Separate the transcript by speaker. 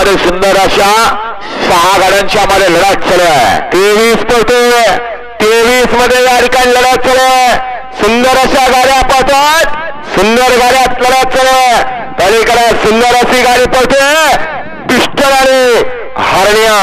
Speaker 1: मध्ये सुंदर अशा 6 गाड्यांच्या मध्ये लढत चालू आहे. 23 पळतोय. 23 मध्ये या ठिकाणी लढत चालू आहे. सुंदर अशा गाड्या पळतात. सुंदर गाड्यात लढत चालू आहे. पलीकडे सुंदर अशी गाडी पळते. पिस्टल आणि हरण्या